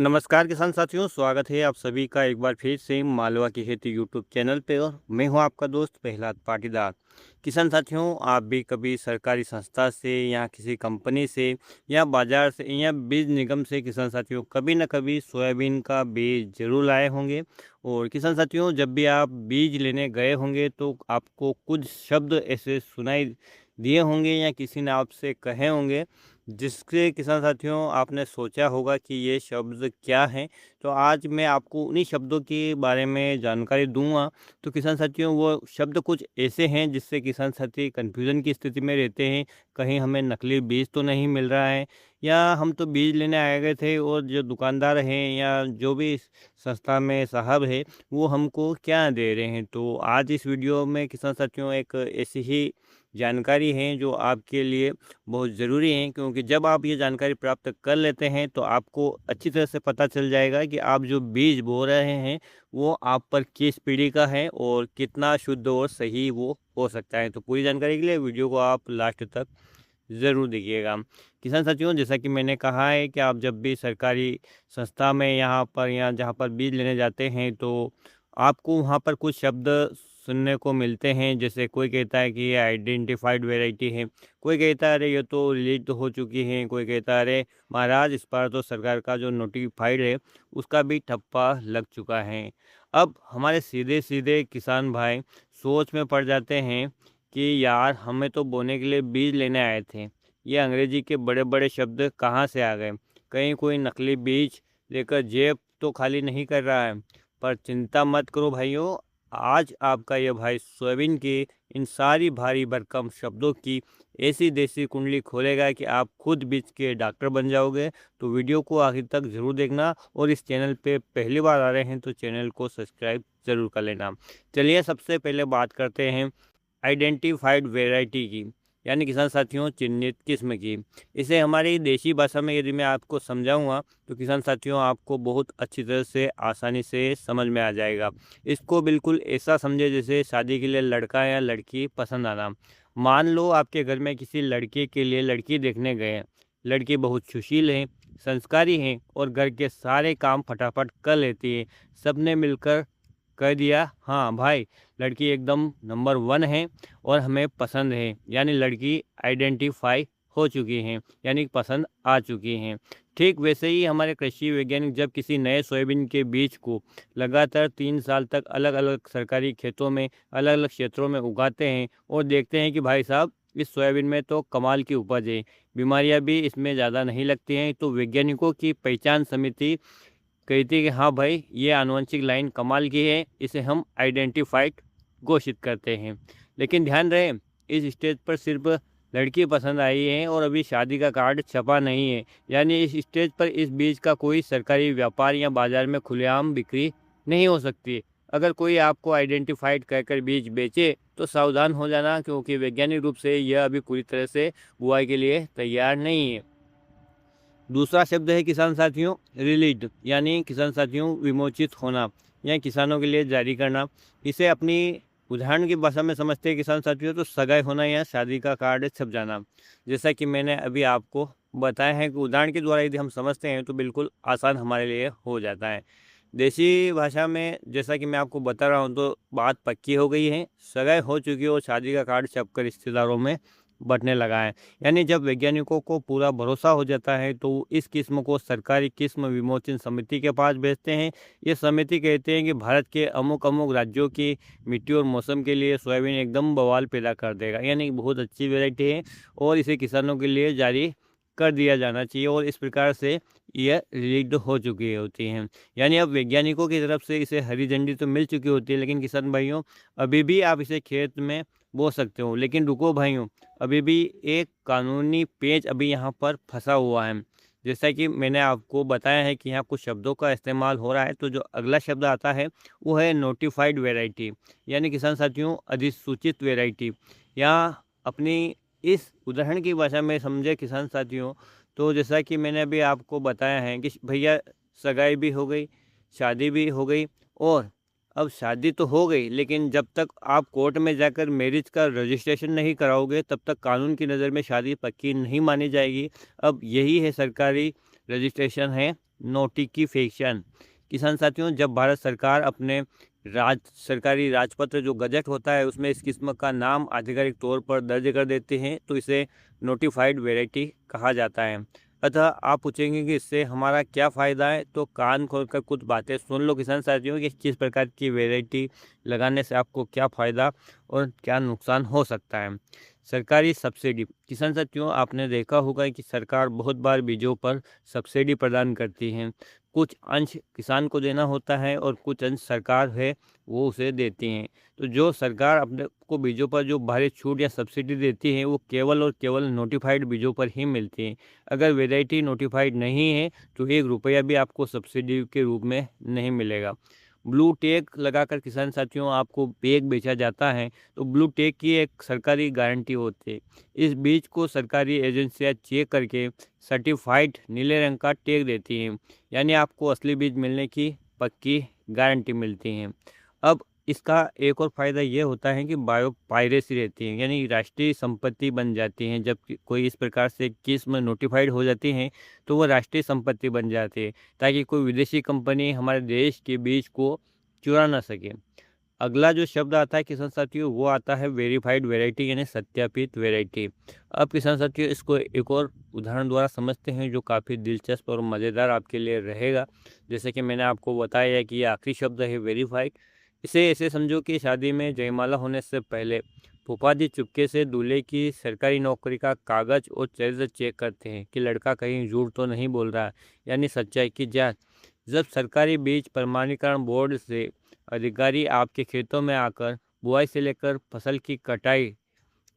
नमस्कार किसान साथियों, स्वागत है आप सभी का एक बार फिर से मालवा की खेती यूट्यूब चैनल पे। और मैं हूं आपका दोस्त प्रहलाद पाटीदार। किसान साथियों, आप भी कभी सरकारी संस्था से या किसी कंपनी से या बाजार से या बीज निगम से किसान साथियों कभी न कभी सोयाबीन का बीज जरूर लाए होंगे। और किसान साथियों, जब भी आप बीज लेने गए होंगे तो आपको कुछ शब्द ऐसे सुनाई दिए होंगे या किसी ने आपसे कहे होंगे, जिसके किसान साथियों आपने सोचा होगा कि ये शब्द क्या हैं। तो आज मैं आपको उन्हीं शब्दों के बारे में जानकारी दूंगा। तो किसान साथियों, वो शब्द कुछ ऐसे हैं जिससे किसान साथी कन्फ्यूज़न की स्थिति में रहते हैं। कहीं हमें नकली बीज तो नहीं मिल रहा है, या हम तो बीज लेने आए गए थे और जो दुकानदार हैं या जो भी संस्था में साहब है वो हमको क्या दे रहे हैं। तो आज इस वीडियो में किसान साथियों एक ऐसी ही जानकारी है जो आपके लिए बहुत ज़रूरी है, क्योंकि जब आप ये जानकारी प्राप्त कर लेते हैं तो आपको अच्छी तरह से पता चल जाएगा कि आप जो बीज बो रहे हैं वो आप पर किस पीढ़ी का है और कितना शुद्ध और सही वो हो सकता है। तो पूरी जानकारी के लिए वीडियो को आप लास्ट तक ज़रूर देखिएगा। किसान साथियों, जैसा कि मैंने कहा है कि आप जब भी सरकारी संस्था में यहाँ पर या जहाँ पर बीज लेने जाते हैं तो आपको वहाँ पर कुछ शब्द सुनने को मिलते हैं। जैसे कोई कहता है कि ये आइडेंटिफाइड वैरायटी है, कोई कहता है अरे ये तो रिलीज हो चुकी है, कोई कहता है अरे महाराज इस बार तो सरकार का जो नोटिफाइड है उसका भी ठप्पा लग चुका है। अब हमारे सीधे सीधे किसान भाई सोच में पड़ जाते हैं कि यार हमें तो बोने के लिए बीज लेने आए थे, ये अंग्रेजी के बड़े बड़े शब्द कहाँ से आ गए। कहीं कोई नकली बीज लेकर जेब तो खाली नहीं कर रहा है। पर चिंता मत करो भाइयों, आज आपका ये भाई सोयाबीन के इन सारी भारी भरकम शब्दों की ऐसी देसी कुंडली खोलेगा कि आप खुद बीज के डॉक्टर बन जाओगे। तो वीडियो को आखिर तक ज़रूर देखना, और इस चैनल पे पहली बार आ रहे हैं तो चैनल को सब्सक्राइब ज़रूर कर लेना। चलिए सबसे पहले बात करते हैं आइडेंटिफाइड वैरायटी की, यानी किसान साथियों चिन्हित किस्म की। इसे हमारी देशी भाषा में यदि मैं आपको समझाऊंगा तो किसान साथियों आपको बहुत अच्छी तरह से आसानी से समझ में आ जाएगा। इसको बिल्कुल ऐसा समझे जैसे शादी के लिए लड़का या लड़की पसंद आना। मान लो आपके घर में किसी लड़के के लिए लड़की देखने गए हैं। लड़की बहुत सुशील है, संस्कारी है और घर के सारे काम फटाफट कर लेती है। सबने मिलकर कह दिया हाँ भाई, लड़की एकदम नंबर 1 है और हमें पसंद है, यानी लड़की आइडेंटिफाई हो चुकी हैं, यानी पसंद आ चुकी हैं। ठीक वैसे ही हमारे कृषि वैज्ञानिक जब किसी नए सोयाबीन के बीज को लगातार 3 साल तक अलग अलग सरकारी खेतों में अलग अलग क्षेत्रों में उगाते हैं और देखते हैं कि भाई साहब इस सोयाबीन में तो कमाल की उपज है, बीमारियां भी इसमें ज़्यादा नहीं लगती हैं, तो वैज्ञानिकों की पहचान समिति कहती है कि हाँ भाई ये आनुवंशिक लाइन कमाल की है, इसे हम आइडेंटिफाइड घोषित करते हैं। लेकिन ध्यान रहे, इस स्टेज पर सिर्फ लड़की पसंद आई है और अभी शादी का कार्ड छपा नहीं है, यानी इस स्टेज पर इस बीज का कोई सरकारी व्यापार या बाजार में खुलेआम बिक्री नहीं हो सकती। अगर कोई आपको आइडेंटिफाइड कहकर बीज बेचे तो सावधान हो जाना, क्योंकि वैज्ञानिक रूप से यह अभी पूरी तरह से बुआई के लिए तैयार नहीं है। दूसरा शब्द है किसान साथियों रिलीज, यानी किसान साथियों विमोचित होना या किसानों के लिए जारी करना। इसे अपनी उदाहरण की भाषा में समझते हैं किसान साथियों तो सगाई होना या शादी का कार्ड छप जाना। जैसा कि मैंने अभी आपको बताया है कि उदाहरण के द्वारा यदि हम समझते हैं तो बिल्कुल आसान हमारे लिए हो जाता है। देसी भाषा में जैसा कि मैं आपको बता रहा हूँ तो बात पक्की हो गई है, सगाई हो चुकी है और शादी का कार्ड छपकर रिश्तेदारों में बँटने लगा है। यानी जब वैज्ञानिकों को पूरा भरोसा हो जाता है तो वो इस किस्म को सरकारी किस्म विमोचन समिति के पास भेजते हैं। ये समिति कहते हैं कि भारत के अमुक अमुक राज्यों की मिट्टी और मौसम के लिए सोयाबीन एकदम बवाल पैदा कर देगा, यानी बहुत अच्छी वैरायटी है और इसे किसानों के लिए जारी कर दिया जाना चाहिए। और इस प्रकार से यह रिलीज हो चुकी होती हैं। यानी अब वैज्ञानिकों की तरफ से इसे हरी झंडी तो मिल चुकी होती है, लेकिन किसान भाइयों अभी भी आप इसे खेत में बो सकते हो। लेकिन रुको भाइयों, अभी भी एक कानूनी पेच अभी यहाँ पर फंसा हुआ है। जैसा कि मैंने आपको बताया है कि यहाँ कुछ शब्दों का इस्तेमाल हो रहा है, तो जो अगला शब्द आता है वो है नोटिफाइड वैरायटी, यानी किसान साथियों अधिसूचित वैरायटी। या अपनी इस उदाहरण की भाषा में समझे किसान साथियों, तो जैसा कि मैंने अभी आपको बताया है कि भैया सगाई भी हो गई, शादी भी हो गई, और अब शादी तो हो गई लेकिन जब तक आप कोर्ट में जाकर मैरिज का रजिस्ट्रेशन नहीं कराओगे तब तक कानून की नज़र में शादी पक्की नहीं मानी जाएगी। अब यही है सरकारी रजिस्ट्रेशन है नोटिफिकेशन। किसान साथियों, जब भारत सरकार अपने सरकारी राजपत्र जो गजट होता है उसमें इस किस्म का नाम आधिकारिक तौर पर दर्ज कर देते हैं तो इसे नोटिफाइड वैरायटी कहा जाता है। अतः आप पूछेंगे कि इससे हमारा क्या फ़ायदा है, तो कान खोलकर कुछ बातें सुन लो किसान साथियों कि किस प्रकार की वैरायटी लगाने से आपको क्या फ़ायदा और क्या नुकसान हो सकता है। सरकारी सब्सिडी। किसान साथियों, आपने देखा होगा कि सरकार बहुत बार बीजों पर सब्सिडी प्रदान करती है। कुछ अंश किसान को देना होता है और कुछ अंश सरकार है वो उसे देती हैं। तो जो सरकार अपने को बीजों पर जो भारी छूट या सब्सिडी देती है वो केवल और केवल नोटिफाइड बीजों पर ही मिलती है। अगर वैरायटी नोटिफाइड नहीं है तो 1 रुपया भी आपको सब्सिडी के रूप में नहीं मिलेगा। ब्लू टेग लगाकर किसान साथियों आपको बैग बेचा जाता है, तो ब्लू टेग की एक सरकारी गारंटी होती है। इस बीज को सरकारी एजेंसियां चेक करके सर्टिफाइड नीले रंग का टैग देती हैं, यानी आपको असली बीज मिलने की पक्की गारंटी मिलती है। अब इसका एक और फ़ायदा ये होता है कि बायो पायरेसी रहती है, यानी राष्ट्रीय संपत्ति बन जाती हैं। जब कोई इस प्रकार से किस्म नोटिफाइड हो जाती हैं तो वो राष्ट्रीय संपत्ति बन जाती है, ताकि कोई विदेशी कंपनी हमारे देश के बीज को चुरा ना सके। अगला जो शब्द आता है किसान साथियों वो आता है वेरीफाइड वैरायटी, यानी सत्यापित वैरायटी। अब किसान साथियों इसको एक और उदाहरण द्वारा समझते हैं जो काफ़ी दिलचस्प और मज़ेदार आपके लिए रहेगा। जैसे कि मैंने आपको बताया है कि ये आखिरी शब्द है वेरीफाइड। इसे ऐसे समझो कि शादी में जयमाला होने से पहले फूफा जी चुपके से दूल्हे की सरकारी नौकरी का कागज और चरित्र चेक करते हैं कि लड़का कहीं झूठ तो नहीं बोल रहा है, यानी सच्चाई की जांच। जब सरकारी बीज प्रमाणीकरण बोर्ड से अधिकारी आपके खेतों में आकर बुआई से लेकर फसल की कटाई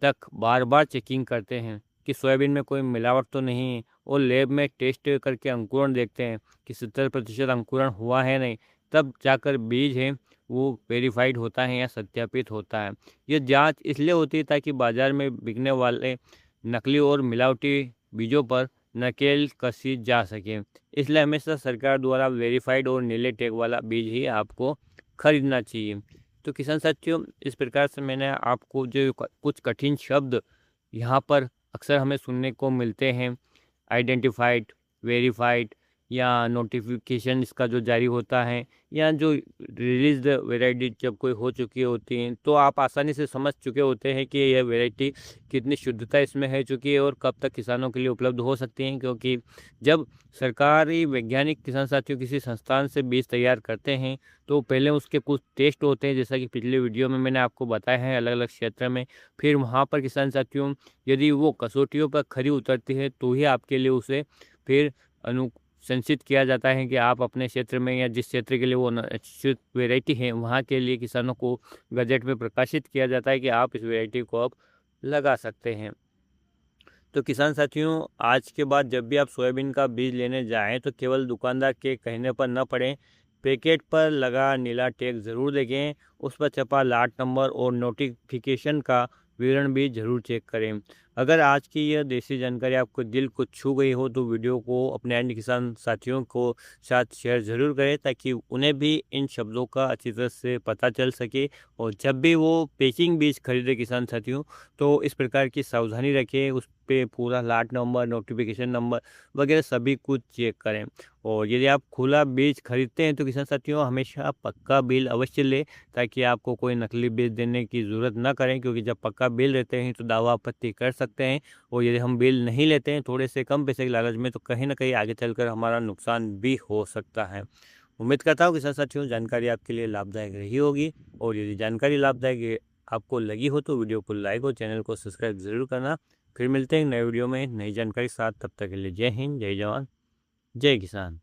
तक बार बार चेकिंग करते हैं कि सोयाबीन में कोई मिलावट तो नहीं है, और लैब में टेस्ट करके अंकुरण देखते हैं कि 70% अंकुरण हुआ है नहीं, तब जाकर बीज है वो वेरीफाइड होता है या सत्यापित होता है। यह जांच इसलिए होती है ताकि बाजार में बिकने वाले नकली और मिलावटी बीजों पर नकेल कसी जा सके। इसलिए हमेशा सरकार द्वारा वेरीफाइड और नीले टैग वाला बीज ही आपको खरीदना चाहिए। तो किसान साथियों, इस प्रकार से मैंने आपको जो कुछ कठिन शब्द यहाँ पर अक्सर हमें सुनने को मिलते हैं, आइडेंटिफाइड, वेरीफाइड या नोटिफिकेशन इसका जो जारी होता है, या जो रिलीज वैरायटी जब कोई हो चुकी होती हैं तो आप आसानी से समझ चुके होते हैं कि यह वैरायटी कितनी शुद्धता इसमें है चुकी है और कब तक किसानों के लिए उपलब्ध हो सकती हैं। क्योंकि जब सरकारी वैज्ञानिक किसान साथियों किसी संस्थान से बीज तैयार करते हैं तो पहले उसके कुछ टेस्ट होते हैं, जैसा कि पिछले वीडियो में मैंने आपको बताया है अलग अलग क्षेत्र में। फिर वहाँ पर किसान साथियों यदि वो कसौटियों पर खरी उतरती है तो ही आपके लिए उसे फिर अनुशंसित किया जाता है कि आप अपने क्षेत्र में या जिस क्षेत्र के लिए वो निश्चित वैरायटी है वहाँ के लिए किसानों को गजट में प्रकाशित किया जाता है कि आप इस वैरायटी को अब लगा सकते हैं। तो किसान साथियों, आज के बाद जब भी आप सोयाबीन का बीज लेने जाएं तो केवल दुकानदार के कहने पर न पड़ें। पैकेट पर लगा नीला टैग ज़रूर देखें, उस पर छपा लाट नंबर और नोटिफिकेशन का विवरण भी ज़रूर चेक करें। अगर आज की यह देसी जानकारी आपको दिल को छू गई हो तो वीडियो को अपने अन्य किसान साथियों को साथ शेयर ज़रूर करें ताकि उन्हें भी इन शब्दों का अच्छी तरह से पता चल सके, और जब भी वो पैकिंग बीज खरीदे किसान साथियों तो इस प्रकार की सावधानी रखें, उस पे पूरा लाट नंबर, नोटिफिकेशन नंबर वगैरह सभी कुछ चेक करें। और यदि आप खुला बीज खरीदते हैं तो किसान साथियों हमेशा पक्का बिल अवश्य लें ताकि आपको कोई नकली बीज देने की ज़रूरत ना करें, क्योंकि जब पक्का बिल रहते हैं तो दावा आपत्ति कर सकते हैं। और यदि हम बिल नहीं लेते हैं थोड़े से कम पैसे के लालच में तो कहीं ना कहीं आगे चलकर हमारा नुकसान भी हो सकता है। उम्मीद करता हूँ किसान साथियों जानकारी आपके लिए लाभदायक रही होगी, और यदि जानकारी लाभदायक आपको लगी हो तो वीडियो को लाइक और चैनल को सब्सक्राइब ज़रूर करना। फिर मिलते हैं नए वीडियो में नई जानकारी के साथ, तब तक के लिए जय हिंद, जय जवान, जय किसान।